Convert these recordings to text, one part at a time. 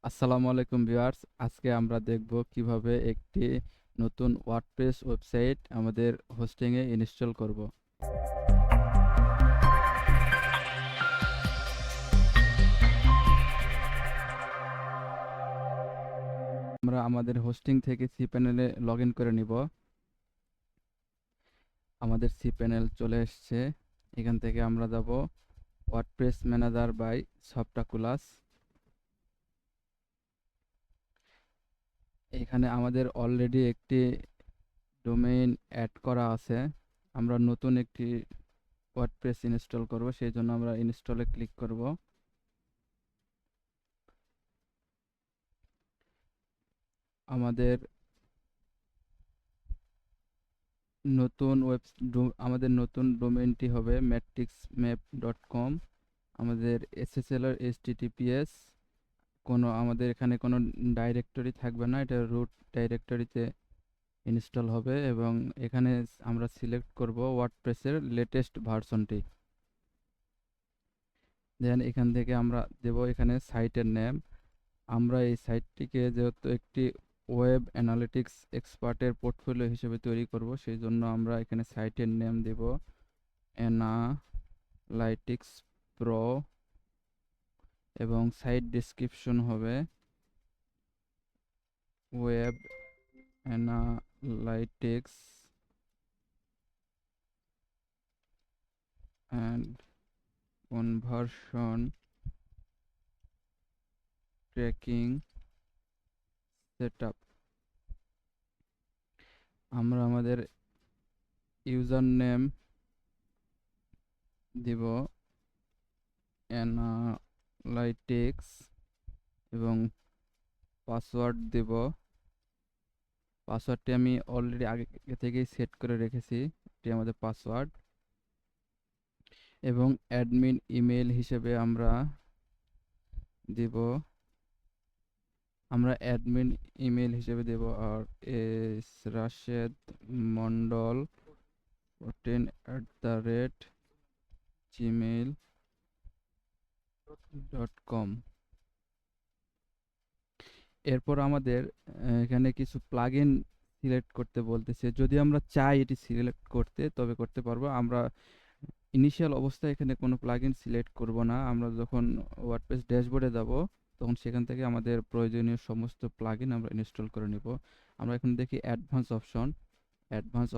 আসসালামু আলাইকুম ভিউয়ার্স, আজকে আমরা দেখব কিভাবে একটি নতুন ওয়ার্ডপ্রেস ওয়েবসাইট আমাদের হোস্টিংয়ে ইনস্টল করব। আমরা আমাদের হোস্টিং থেকে সি প্যানেলে লগ ইন করে নিব। আমাদের সি প্যানেল চলে এসছে। এখান থেকে আমরা যাব ওয়ার্ডপ্রেস ম্যানেজার বাই সফটাকুলাস। এখানে আমাদের অলরেডি একটি ডোমেইন অ্যাড করা আছে। আমরা নতুন একটি ওয়ার্ডপ্রেস ইনস্টল করব, সেই জন্য আমরা ইনস্টলে ক্লিক করব। আমাদের আমাদের নতুন ডোমেইনটি হবে matrixmap.com। আমাদের SSL আর HTTPS আমাদের এখানে কোনো ডাইরেক্টরি থাকবে না, এটা রুট ডাইরেক্টরিতে ইনস্টল হবে এবং এখানে আমরা সিলেক্ট করব ওয়ার্ডপ্রেসের লেটেস্ট ভার্সনটি। দেন এখান থেকে আমরা দেব এখানে সাইটের নেম। আমরা এই সাইটটিকে যেহেতু একটি ওয়েব অ্যানালিটিক্স এক্সপার্টের পোর্টফোলিও হিসেবে তৈরি করব, সেই জন্য আমরা এখানে সাইটের নেম দেব অ্যানালাইটিক্স প্রো এবং সাইট ডেসক্রিপশন হবে web analytics and conversion tracking setup. আমরা আমাদের ইউজার নেম দিব অ্যানালাইটিক্স এবং পাসওয়ার্ড দেব। পাসওয়ার্ডটি আমি অলরেডি আগে থেকেই সেট করে রেখেছি, এটি আমাদের পাসওয়ার্ড। এবং অ্যাডমিন ইমেল হিসেবে আমরা অ্যাডমিন ইমেল হিসেবে দেব আর এস রাশেদ মন্ডল 14@gmail.com। এরপর আমাদের এখানে কিছু প্লাগইন সিলেক্ট করতে বলতেছে। যদি আমরা চাই এটি সিলেক্ট করতে, তবে করতে পারবো। আমরা ইনিশিয়াল অবস্থায় এখানে কোনো প্লাগইন সিলেক্ট করব না। আমরা যখন ওয়ার্ডপ্রেস ড্যাশবোর্ডে যাব, তখন সেখান থেকে আমাদের প্রয়োজনীয় সমস্ত প্লাগইন আমরা ইনস্টল করে নিব। আমরা এখন দেখি অ্যাডভান্স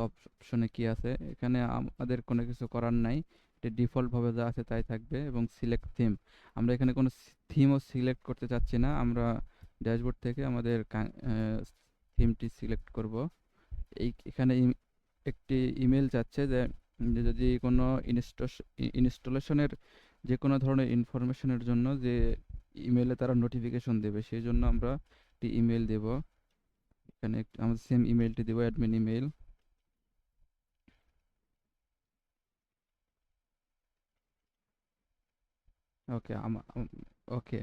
অপশনে কি আছে। এখানে আমাদের কোনো কিছু করার নাই, এটা ডিফল্টভাবে যা আছে তাই থাকবে। এবং সিলেক্ট থিম, আমরা এখানে কোনো থিমও সিলেক্ট করতে চাচ্ছি না। আমরা ড্যাশবোর্ড থেকে আমাদের থিমটি সিলেক্ট করব। এখানে একটি ইমেল চাচ্ছে যে যদি কোনো ইনস্টলেশনের যে কোনো ধরনের ইনফরমেশনের জন্য যে ইমেলে তারা নোটিফিকেশন দেবে, সেই জন্য আমরা একটি ইমেল দেব। এখানে আমাদের সেম ইমেলটি দেব, অ্যাডমিন ইমেল। ওকে ওকে,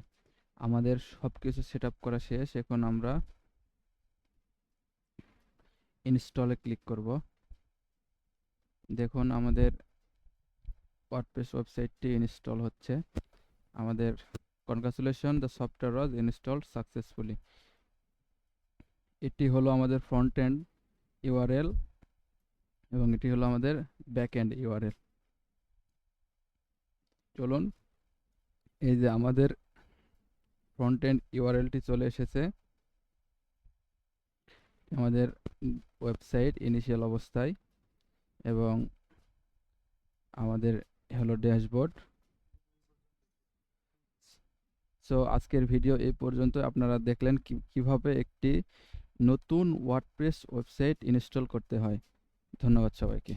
আমাদের সব কিছু সেট আপ করা শেষ। এখন আমরা ইনস্টলে ক্লিক করব। দেখুন আমাদের ওয়ার্ডপ্রেস ওয়েবসাইটটি ইনস্টল হচ্ছে। আমাদের congratulation, the software was installed successfully. এটি হলো আমাদের ফ্রন্ট এন্ড ইউআরএল এবং এটি হলো আমাদের ব্যাক এন্ড ইউআরএল। চলুন, এই যে আমাদের ফ্রন্ট এন্ড ইউআরএলটি চলে এসেছে। আমাদের ওয়েবসাইট ইনিশিয়াল অবস্থায় এবং আমাদের হলো ড্যাশবোর্ড। সো আজকের ভিডিও এই পর্যন্ত। আপনারা দেখলেন কিভাবে একটি নতুন ওয়ার্ডপ্রেস ওয়েবসাইট ইনস্টল করতে হয়। ধন্যবাদ সবাইকে।